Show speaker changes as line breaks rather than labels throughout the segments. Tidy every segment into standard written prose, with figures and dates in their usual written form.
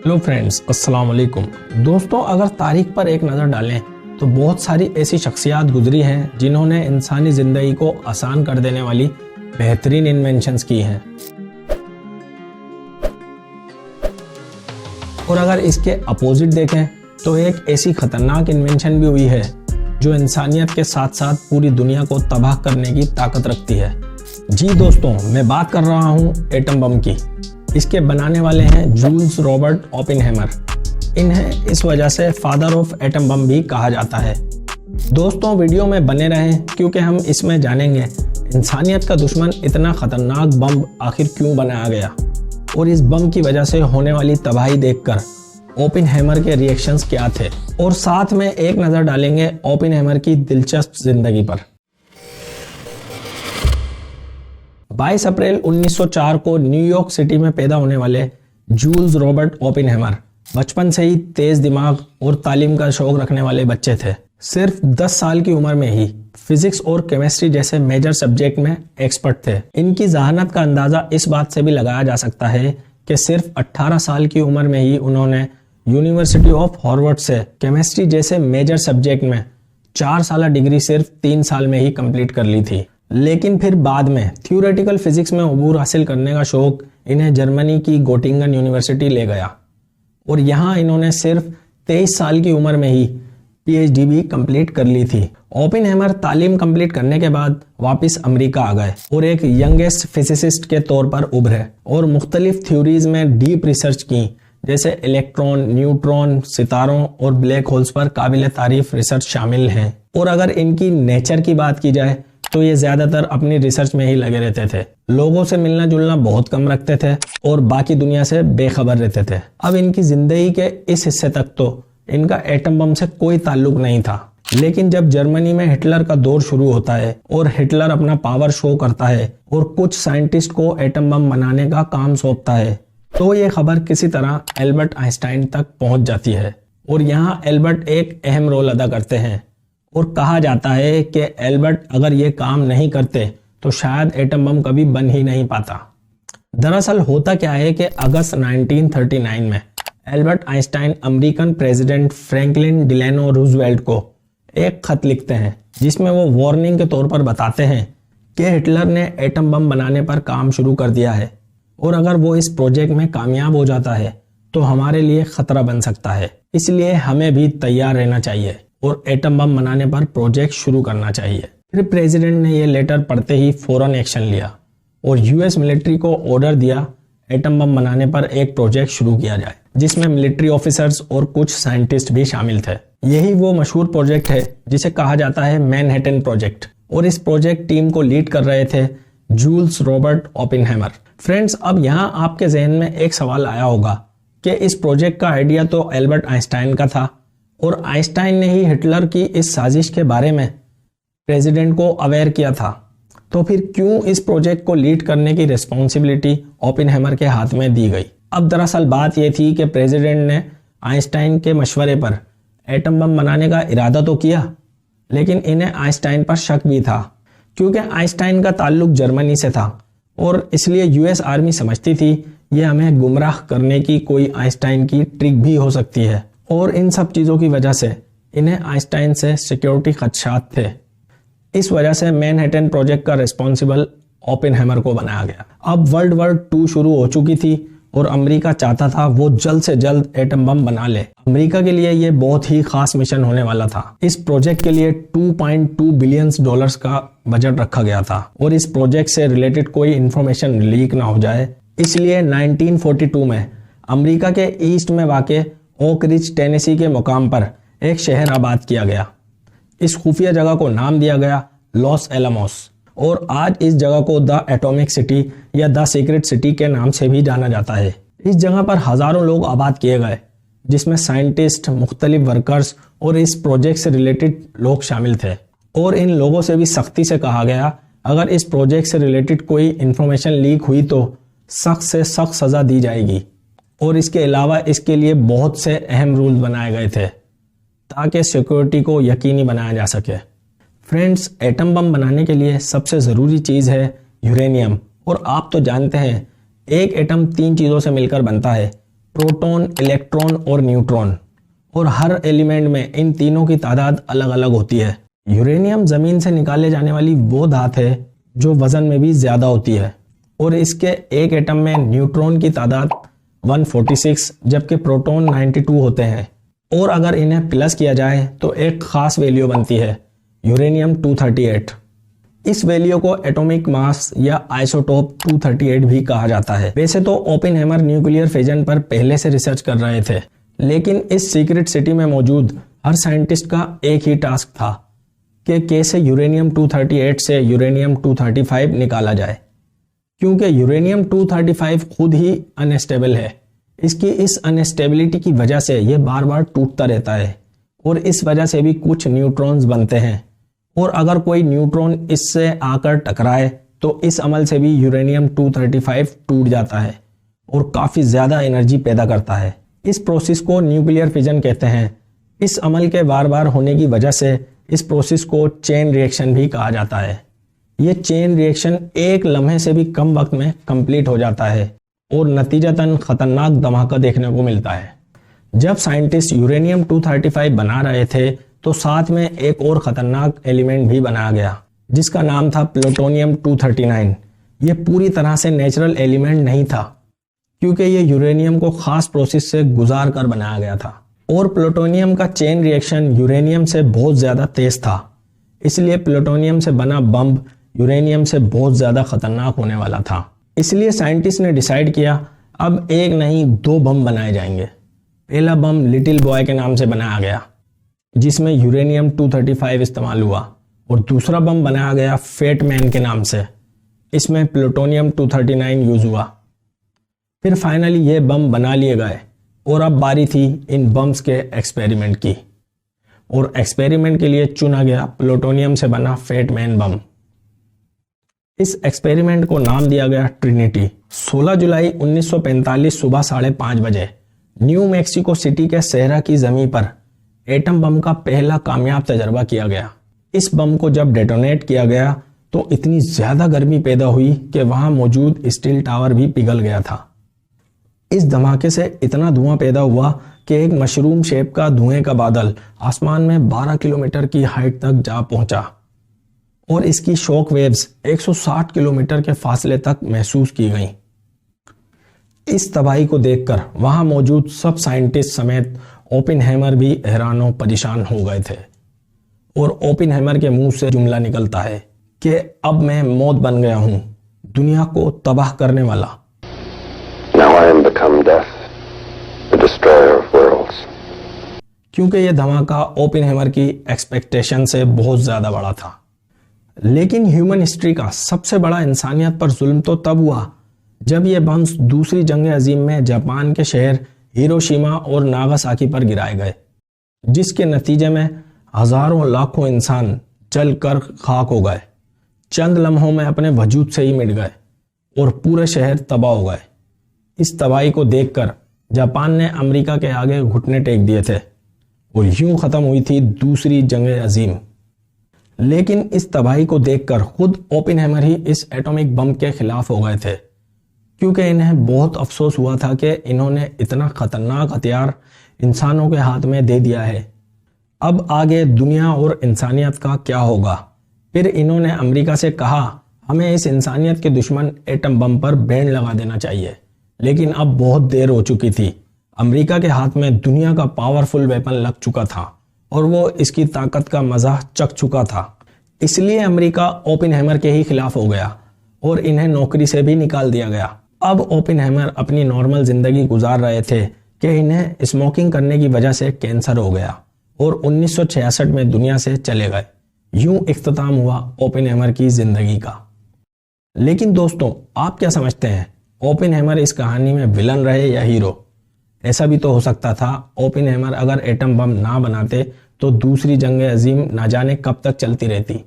Hello friends, अस्सलाम वालेकुम। दोस्तों, अगर तारीख पर एक नज़र डालें तो बहुत सारी ऐसी शख्सियात गुजरी हैं जिन्होंने इंसानी ज़िंदगी को आसान कर देने वाली बेहतरीन इन्वेंशंस की हैं। और अगर इसके अपोजिट देखें तो एक ऐसी खतरनाक इन्वेंशन भी हुई है जो इंसानियत के साथ साथ पूरी दुनिया को तबाह करने की ताकत रखती है। जी दोस्तों, मैं बात कर रहा हूँ एटम बम की। इसके बनाने वाले हैं जूल्स रॉबर्ट ओपेनहाइमर। इन्हें इस वजह से फादर ऑफ एटम बम भी कहा जाता है। दोस्तों, वीडियो में बने रहें क्योंकि हम इसमें जानेंगे इंसानियत का दुश्मन इतना खतरनाक बम आखिर क्यों बनाया गया और इस बम की वजह से होने वाली तबाही देखकर ओपेनहाइमर के रिएक्शंस क्या थे, और साथ में एक नज़र डालेंगे ओपेनहाइमर की दिलचस्प जिंदगी पर। 22 अप्रैल 1904 को न्यूयॉर्क सिटी में पैदा होने वाले जूल्स रॉबर्ट ओपेनहाइमर बचपन से ही तेज दिमाग और तालीम का शौक रखने वाले बच्चे थे। सिर्फ 10 साल की उम्र में ही फिजिक्स और केमिस्ट्री जैसे मेजर सब्जेक्ट में एक्सपर्ट थे। इनकी जहानत का अंदाजा इस बात से भी लगाया जा सकता है कि सिर्फ 18 साल की उम्र में ही उन्होंने यूनिवर्सिटी ऑफ हार्वर्ड से केमिस्ट्री जैसे मेजर सब्जेक्ट में 4 साल डिग्री सिर्फ 3 साल में ही कंप्लीट कर ली थी। लेकिन फिर बाद में थ्योरेटिकल फिजिक्स में अबूर हासिल करने का शौक इन्हें जर्मनी की गोटिंगन यूनिवर्सिटी ले गया और यहाँ इन्होंने सिर्फ 23 साल की उम्र में ही पीएचडी भी कंप्लीट कर ली थी। ओपेनहाइमर तालीम कंप्लीट करने के बाद वापस अमेरिका आ गए और एक यंगेस्ट फिजिसिस्ट के तौर पर उभरे और मुख्तलिफ थ्योरीज में डीप रिसर्च की, जैसे इलेक्ट्रॉन, न्यूट्रॉन, सितारों और ब्लैक होल्स पर काबिल तारीफ रिसर्च शामिल हैं। और अगर इनकी नेचर की बात की जाए तो ये ज्यादातर अपनी रिसर्च में ही लगे रहते थे, लोगों से मिलना जुलना बहुत कम रखते थे और बाकी दुनिया से बेखबर रहते थे। अब इनकी जिंदगी के इस हिस्से तक तो इनका एटम बम से कोई ताल्लुक नहीं था, लेकिन जब जर्मनी में हिटलर का दौर शुरू होता है और हिटलर अपना पावर शो करता है और कुछ साइंटिस्ट को एटम बम बनाने का काम सौंपता है, तो ये खबर किसी तरह एल्बर्ट आइंस्टाइन तक पहुंच जाती है और यहाँ एल्बर्ट एक अहम रोल अदा करते हैं। और कहा जाता है कि एल्बर्ट अगर ये काम नहीं करते तो शायद एटम बम कभी बन ही नहीं पाता। दरअसल होता क्या है कि अगस्त 1939 में Albert Einstein American president Franklin Delano Roosevelt को एक खत लिखते हैं जिसमें वो वार्निंग के तौर पर बताते हैं कि हिटलर ने एटम बम बनाने पर काम शुरू कर दिया है और अगर वो इस प्रोजेक्ट में कामयाब हो जाता है तो हमारे लिए खतरा बन सकता है, इसलिए हमें भी तैयार रहना चाहिए और एटम बम बनाने पर प्रोजेक्ट शुरू करना चाहिए। फिर प्रेसिडेंट ने ये लेटर पढ़ते ही फौरन एक्शन लिया और यूएस मिलिट्री को ऑर्डर दिया एटम बम बनाने पर एक प्रोजेक्ट शुरू किया जाए, जिसमें मिलिट्री ऑफिसर्स और कुछ साइंटिस्ट भी शामिल थे। यही वो मशहूर प्रोजेक्ट है जिसे कहा जाता है मैनहट्टन प्रोजेक्ट, और इस प्रोजेक्ट टीम को लीड कर रहे थे जूल्स रॉबर्ट ओपेनहाइमर। फ्रेंड्स, अब यहाँ आपके जहन में एक सवाल आया होगा कि इस प्रोजेक्ट का आइडिया तो एल्बर्ट आइंस्टाइन का था और आइंस्टाइन ने ही हिटलर की इस साजिश के बारे में प्रेसिडेंट को अवेयर किया था, तो फिर क्यों इस प्रोजेक्ट को लीड करने की रिस्पॉन्सिबिलिटी ओपेनहाइमर के हाथ में दी गई? अब दरअसल बात यह थी कि प्रेसिडेंट ने आइंस्टाइन के मशवरे पर एटम बम बनाने का इरादा तो किया, लेकिन इन्हें आइंस्टाइन पर शक भी था क्योंकि आइंस्टाइन का ताल्लुक जर्मनी से था और इसलिए यूएस आर्मी समझती थी यह हमें गुमराह करने की कोई आइंस्टाइन की ट्रिक भी हो सकती है, और इन सब चीज़ों की वजह से इन्हें आइंस्टाइन से सिक्योरिटी खदशात थे। इस वजह से मैनहट्टन प्रोजेक्ट का रिस्पॉन्सिबल ओपेनहाइमर को बनाया गया। अब वर्ल्ड वॉर 2 शुरू हो चुकी थी और अमेरिका चाहता था वो जल्द से जल्द एटम बम बना ले। अमेरिका के लिए ये बहुत ही खास मिशन होने वाला था। इस प्रोजेक्ट के लिए $2.2 बिलियन का बजट रखा गया था और इस प्रोजेक्ट से रिलेटेड कोई इंफॉर्मेशन लीक ना हो जाए, इसलिए 1942 में अमेरिका के ईस्ट में वाक़े ओक रिज टेनेसी के मुकाम पर एक शहर आबाद किया गया। इस खुफिया जगह को नाम दिया गया लॉस एलामोस और आज इस जगह को द एटॉमिक सिटी या द सीक्रेट सिटी के नाम से भी जाना जाता है। इस जगह पर हजारों लोग आबाद किए गए, जिसमें साइंटिस्ट, मुख्तलिफ वर्कर्स और इस प्रोजेक्ट से रिलेटेड लोग शामिल थे। और इन लोगों से भी सख्ती से कहा गया अगर इस प्रोजेक्ट से रिलेटेड कोई इंफॉर्मेशन लीक हुई तो सख्त से सख्त सजा दी जाएगी। और इसके अलावा इसके लिए बहुत से अहम रूल बनाए गए थे ताकि सिक्योरिटी को यकीनी बनाया जा सके। फ्रेंड्स, एटम बम बनाने के लिए सबसे ज़रूरी चीज़ है यूरेनियम, और आप तो जानते हैं एक एटम 3 चीज़ों से मिलकर बनता है, प्रोटॉन, इलेक्ट्रॉन और न्यूट्रॉन, और हर एलिमेंट में इन तीनों की तादाद अलग अलग होती है। यूरेनियम जमीन से निकाले जाने वाली वो धात है जो वजन में भी ज्यादा होती है, और इसके एक एटम में न्यूट्रॉन की तादाद 146 जबकि प्रोटॉन 92 होते हैं, और अगर इन्हें प्लस किया जाए तो एक खास वैल्यू बनती है, यूरेनियम 238। इस वैल्यू को एटॉमिक मास या आइसोटोप 238 भी कहा जाता है। वैसे तो ओपेनहेमर न्यूक्लियर फिजन पर पहले से रिसर्च कर रहे थे, लेकिन इस सीक्रेट सिटी में मौजूद हर साइंटिस्ट का एक ही टास्क था कि कैसे यूरेनियम 238 से यूरेनियम 235 निकाला जाए, क्योंकि यूरेनियम 235 खुद ही अनस्टेबल है। इसकी इस अनस्टेबिलिटी की वजह से यह बार बार टूटता रहता है, और इस वजह से भी कुछ न्यूट्रॉन्स बनते हैं, और अगर कोई न्यूट्रॉन इससे आकर टकराए तो इस अमल से भी यूरेनियम 235 टूट जाता है और काफ़ी ज़्यादा एनर्जी पैदा करता है। इस प्रोसेस को न्यूक्लियर फिजन कहते हैं। इस अमल के बार बार होने की वजह से इस प्रोसेस को चेन रिएक्शन भी कहा जाता है। ये चेन रिएक्शन एक लम्हे से भी कम वक्त में कंप्लीट हो जाता है और नतीजतन खतरनाक धमाका देखने को मिलता है। जब साइंटिस्ट यूरेनियम 235 बना रहे थे तो साथ में एक और खतरनाक एलिमेंट भी बनाया गया जिसका नाम था प्लूटोनियम 239। ये पूरी तरह से नेचुरल एलिमेंट नहीं था, क्योंकि ये यूरेनियम को खास प्रोसेस से गुजार कर बनाया गया था, और प्लूटोनियम का चेन रिएक्शन यूरेनियम से बहुत ज़्यादा तेज था। इसलिए प्लूटोनियम से बना बम यूरेनियम से बहुत ज़्यादा खतरनाक होने वाला था। इसलिए साइंटिस्ट ने डिसाइड किया अब एक नहीं 2 बम बनाए जाएंगे। पहला बम लिटिल बॉय के नाम से बनाया गया जिसमें यूरेनियम 235 इस्तेमाल हुआ, और दूसरा बम बनाया गया फेट मैन के नाम से, इसमें प्लूटोनियम 239 यूज हुआ। फिर फाइनली ये बम बना लिए गए और अब बारी थी इन बम्स के एक्सपेरिमेंट की, और एक्सपेरिमेंट के लिए चुना गया प्लूटोनियम से बना फेट मैन बम। इस एक्सपेरिमेंट को नाम दिया गया ट्रिनिटी। 16 जुलाई 1945 सुबह 5:30 बजे न्यू मैक्सिको सिटी के सहरा की जमीन पर एटम बम का पहला कामयाब तजर्बा किया गया। इस बम को जब डेटोनेट किया गया तो इतनी ज्यादा गर्मी पैदा हुई कि वहां मौजूद स्टील टावर भी पिघल गया था। इस धमाके से इतना धुआं पैदा हुआ कि एक मशरूम शेप का धुएं का बादल आसमान में 12 किलोमीटर की हाइट तक जा पहुंचा, और इसकी शॉक वेव्स 160 किलोमीटर के फासले तक महसूस की गईं। इस तबाही को देखकर वहां मौजूद सब साइंटिस्ट समेत ओपेनहेमर भी हैरान और परेशान हो गए थे, और ओपेनहेमर के मुंह से जुमला निकलता है कि अब मैं मौत बन गया हूं, दुनिया को तबाह करने वाला।
Now I am become death, the destroyer of worlds.
क्योंकि यह धमाका ओपेनहेमर की एक्सपेक्टेशन से बहुत ज्यादा बड़ा था। लेकिन ह्यूमन हिस्ट्री का सबसे बड़ा इंसानियत पर जुल्म तो तब हुआ जब ये बम दूसरी जंग अजीम में जापान के शहर हिरोशिमा और नागासाकी पर गिराए गए, जिसके नतीजे में हजारों लाखों इंसान जलकर खाक हो गए, चंद लम्हों में अपने वजूद से ही मिट गए और पूरे शहर तबाह हो गए। इस तबाही को देखकर जापान ने अमेरिका के आगे घुटने टेक दिए थे और यूं खत्म हुई थी दूसरी जंग अजीम। लेकिन इस तबाही को देखकर खुद ओपेनहेमर ही इस एटॉमिक बम के खिलाफ हो गए थे, क्योंकि इन्हें बहुत अफसोस हुआ था कि इन्होंने इतना खतरनाक हथियार इंसानों के हाथ में दे दिया है। अब आगे दुनिया और इंसानियत का क्या होगा। फिर इन्होंने अमेरिका से कहा हमें इस इंसानियत के दुश्मन एटम बम पर बैन लगा देना चाहिए, लेकिन अब बहुत देर हो चुकी थी। अमेरिका के हाथ में दुनिया का पावरफुल वेपन लग चुका था और वो इसकी ताकत का मजा चख चुका था। इसलिए अमेरिका ओपेनहेमर के ही खिलाफ हो गया और इन्हें नौकरी से भी निकाल दिया गया। अब ओपेनहेमर अपनी नॉर्मल जिंदगी गुजार रहे थे कि इन्हें स्मोकिंग करने की वजह से कैंसर हो गया और 1966 में दुनिया से चले गए। यूं इख्तिताम हुआ ओपेनहेमर की जिंदगी का। लेकिन दोस्तों, आप क्या समझते हैं, ओपेनहेमर इस कहानी में विलन रहे या हीरो? ऐसा भी तो हो सकता था ओपेनहेमर अगर एटम बम ना बनाते तो दूसरी जंग अजीम ना जाने कब तक चलती रहती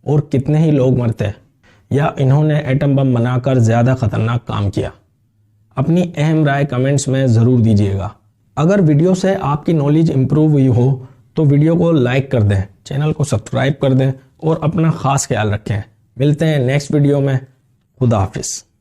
और कितने ही लोग मरते, या इन्होंने एटम बम बनाकर ज्यादा खतरनाक काम किया। अपनी अहम राय कमेंट्स में जरूर दीजिएगा। अगर वीडियो से आपकी नॉलेज इंप्रूव हुई हो तो वीडियो को लाइक कर दें, चैनल को सब्सक्राइब कर दें और अपना खास ख्याल रखें। मिलते हैं नेक्स्ट वीडियो में। खुदा हाफिज।